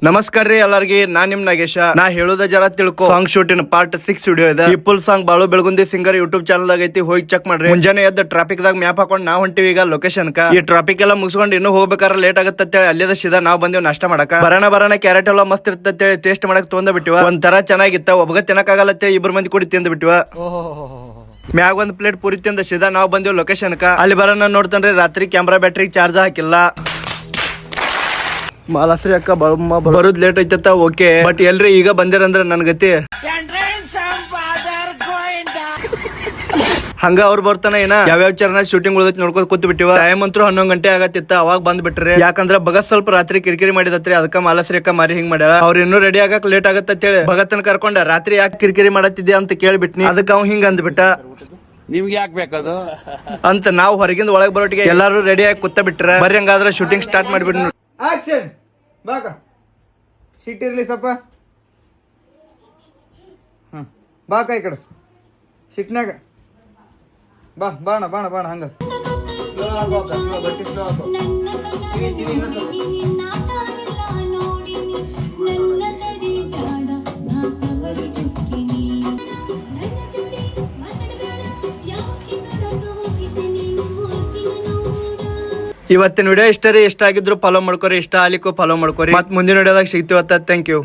ನಮಸ್ಕಾರ ರೀ ಎಲ್ಲರಿಗೆ, ನಾನ್ ನಿಮ್ ನಾಗೇಶ. ನಾ ಹೇಳೋದ ಜರ ತಿಳ್ಕೊ. ಸಾಂಗ್ ಶೂಟಿನ ಪಾರ್ಟ್ 6 ವಿಡಿಯೋ ಇದೆ. ಈ ಫುಲ್ ಸಾಂಗ್ ಬಾಳು ಬೆಳಗುಂದಿ ಸಿಂಗರ್ ಯೂಟ್ಯೂಬ್ ಚಾನಲ್ ದಾಗ ಐತಿ, ಹೋಗಿ ಚೆಕ್ ಮಾಡ್ರಿ. ಮುಂಜಾನೆ ಎದ್ದ ಟ್ರಾಫಿಕ್ ದಾಗ ಮ್ಯಾಪ್ ಹಾಕೊಂಡ್ ನಾವ್ ಹೊಂಟಿವಿ ಈಗ ಲೊಕೇಶನ್ ಕ. ಈ ಟ್ರಾಫಿಕ್ ಎಲ್ಲ ಮುಗಿಸ್ಕೊಂಡು ಇನ್ನೂ ಹೋಗ್ಬೇಕಾರ ಲೇಟ್ ಆಗತ್ತೆ ಅಲ್ಲಿದ ಸೀದಾ ನಾವ್ ಬಂದೇವ್ ನಾಷ್ಟ ಮಾಡಕ. ಬರೋಣ ಕ್ಯಾರೆಟ್ ಎಲ್ಲ ಮಸ್ತ್ ಇರ್ತೇಳಿ ಟೇಸ್ಟ್ ಮಾಡಕ್ ತೊಂದ ಬಿಟ್ಟಿವ. ಒಂಥರ ಚೆನ್ನಾಗಿತ್ತ, ಒಬ್ಬಗ ತಿನ್ನಕ್ಕಾಗಲ್ಲ ಇಬ್ಬರು ಮಂದಿ ಕೂಡಿ ತಿಂದ್ ಬಿಟ್ಟಿವ. ಮ್ಯಾಗ ಒಂದ್ ಪ್ಲೇಟ್ ಪೂರಿ ತಿಂದ ಸೀದಾ ನಾವ್ ಬಂದೇವ್ ಲೊಕೇಶನ್ ಕ. ಅಲ್ಲಿ ಬರೋಣ ನೋಡ್ತಾನ್ರಿ ರಾತ್ರಿ ಕ್ಯಾಮ್ರಾ ಬ್ಯಾಟ್ರಿ ಚಾರ್ಜ್ ಹಾಕಿಲ್ಲ. ಮಾಲಾಶ್ರೀ ಅಕ್ಕ ಬರೋದ್ ಲೇಟ್ ಐತತ್ತ, ಓಕೆ. ಬಟ್ ಎಲ್ರಿ ಈಗ ಬಂದಿರಂದ್ರ ನನ್ ಗತಿ ಹಂಗ ಅವ್ರು ಬರ್ತಾನ ಏನ ಯಾವ್ಯಾವ ಚರಣ ಶೂಟಿಂಗ್ ಉಳ್ದೈತಿ ನೋಡ್ಕೊತ ಕೂತ್ ಬಿಟ್ಟಿವ. ಟೈಮ್ ಅಂತೂ 11 ಗಂಟೆ ಆಗತ್ತಿತ್ತ, ಅವಾಗ ಬಂದ್ ಬಿಟ್ರಿ. ಯಾಕಂದ್ರ ಭಗತ್ ಸ್ವಲ್ಪ ರಾತ್ರಿ ಕಿರಿಕಿರಿ ಮಾಡಿದತ್ರಿ, ಅದಕ್ಕ ಮಾಲಾಶ್ರೀ ಅಕ್ಕ ಮಾರಿ ಹಿಂಗ್ ಮಾಡ್ಯಾಳ. ಅವ್ರ ಇನ್ನೂ ರೆಡಿ ಆಗಕ್ ಲೇಟ್ ಆಗತ್ತ ಹೇಳಿ ಭಗತ್ನ ಕರ್ಕೊಂಡ ರಾತ್ರಿ ಯಾಕೆ ಕಿರಿಕಿರಿ ಮಾಡತ್ತಿದ್ಯಾ ಅಂತ ಕೇಳ್ಬಿಟ್ನಿ. ಅದಕ್ಕ ಅವ್ ಹಿಂಗ ಅಂದ್ಬಿಟ್ಟ, ನಿಮ್ಗೆ ಯಾಕೆ ಬೇಕದು ಅಂತ ನಾವು ಹೊರಗಿಂದ ಒಳಗ್ ಬರೋಟಿಗೆ ಎಲ್ಲಾರು ರೆಡಿ ಆಗಿ ಕೂತ ಬಿಟ್ರ. ಬರ್ರಿ ಹಂಗಾದ್ರ ಶೂಟಿಂಗ್ ಸ್ಟಾರ್ಟ್ ಮಾಡ್ಬಿಡ್ರಿ. ಆಕ್ಷನ್ ಬಾಕ ಸಿಟ್ಟಿರ್ಲಿ ಸ್ವಲ್ಪ. ಬಾಕ ಈ ಕಡೆ ಸಿಟ್ನಾಗ ಬಾ ಬಾಣ ಬಾಣ ಬಾಣ ಹಂಗ ಸ್ಲೋ ಹಾಕೋ ಬಟ್ಟಿ ಸ್ಲೋ ಹಾಕೋ. ಇವತ್ತಿನ ವಿಡಿಯೋ ಇಷ್ಟ ರೀ. ಇಷ್ಟ ಆಗಿದ್ರು ಫಾಲೋ ಮಾಡ್ಕೋರಿ, ಇಷ್ಟ ಆಲಿಕ್ಕೂ ಫಾಲೋ ಮಾಡ್ಕೋರಿ. ಮತ್ ಮುಂದಿನ ವಿಡಿಯೋದಾಗ ಸಿಗ್ತೀವತ್ತ. Thank you.